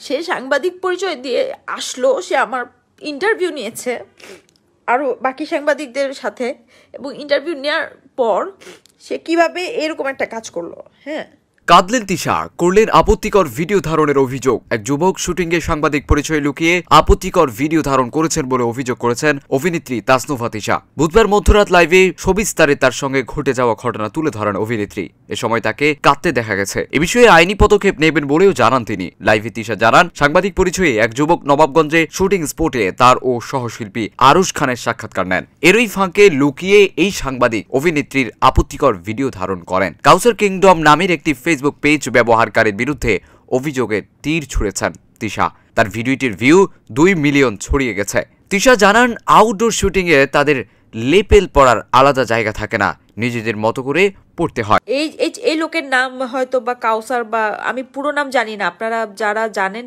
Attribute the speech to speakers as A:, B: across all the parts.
A: সে সাংবাদিক পরিচয় দিয়ে আসলো, সে আমার ইন্টারভিউ নিয়েছে আরও বাকি সাংবাদিকদের সাথে, এবং ইন্টারভিউ নেওয়ার পর সে কিভাবে এরকম একটা কাজ করলো। হ্যাঁ,
B: কাঁদলেন তিশা, করলেন আপত্তিকর ভিডিও ধারণের অভিযোগ। এক যুবক শুটিংয়ে সাংবাদিক পরিচয় লুকিয়ে আপত্তিকর ভিডিও ধারণ করেছেন বলে অভিযোগ করেছেন অভিনেত্রী তাসনুভা তিশা। বুধবার মধ্যরাত লাইভে সবিস্তারে তার সঙ্গে ঘটে যাওয়া ঘটনা তুলে ধরেন অভিনেত্রী। এ সময় তাকে কাঁদতে দেখা গেছে। এ বিষয়ে আইনি পদক্ষেপ নেবেন বলেও জানান তিনি। লাইভে তিশা জানান, সাংবাদিক পরিচয়ে এক যুবক নবাবগঞ্জে শুটিং স্পটে তার ও সহশিল্পী আরুশ খানের সাক্ষাৎকার নেন। এরই ফাঁকে লুকিয়ে এই সাংবাদিক অভিনেত্রীর আপত্তিকর ভিডিও ধারণ করেন। কাউসার কিংডম নামের একটি ফেসবুক পেজ ব্যবহারকারীর বিরুদ্ধে অভিযোগে তীর ছুঁড়েছেন তিশা। তার ভিডিওটির ভিউ 2 মিলিয়ন ছড়িয়ে গেছে। তিশা জানান, আউটডোর শুটিংয়ে তাদের লেপেল পড়ার আলাদা জায়গা থাকে না, নিজেদের মতো করে পড়তে হয়।
A: এই লোকের নাম হয়তো বা কাউসার, বা আমি পুরো নাম জানি না, আপনারা যারা জানেন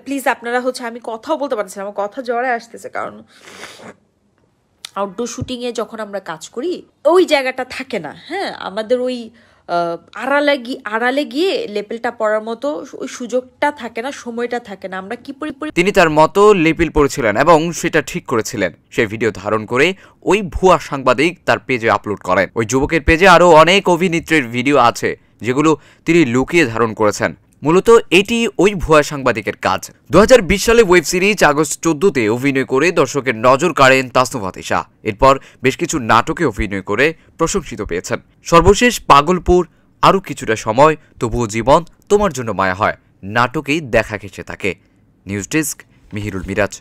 A: প্লিজ আপনারা আমি কথাও বলতে পারছি না, আমার কথা জ্বরে আসতেছে, কারণ আউটডোর শুটিংয়ে যখন আমরা কাজ করি ওই জায়গাটা থাকে না। হ্যাঁ, আমাদের ওই আড়ালে গিয়ে লেপেলটা পড়ার মতো ওই সুযোগটা থাকে না, সময়টা থাকে না। আমরা কি
B: তিনি তার মতো লেপেল পড়েছিলেন এবং সেটা ঠিক করেছিলেন। সেই ভিডিও ধারণ করে ওই ভুয়া সাংবাদিক তার পেজে আপলোড করেন। ওই যুবকের পেজে আরো অনেক অভিনেত্রীর ভিডিও আছে যেগুলো তিনি লুকিয়ে ধারণ করেছেন। মূলত এটি ওই ভুয়া সাংবাদিকের কাজ। 2020 সালে ওয়েব সিরিজ আগস্ট 14-তে অভিনয় করে দর্শকের নজর কাড়েন তাসনুভা তিশা। এরপর বেশ কিছু নাটকে অভিনয় করে প্রশংসিত পেয়েছেন। সর্বশেষ পাগলপুর, আরও কিছুটা সময়, তবুও জীবন, তোমার জন্য মায়া হয় নাটকেই দেখা গেছে তাকে। News desk, Mihirul Miraj.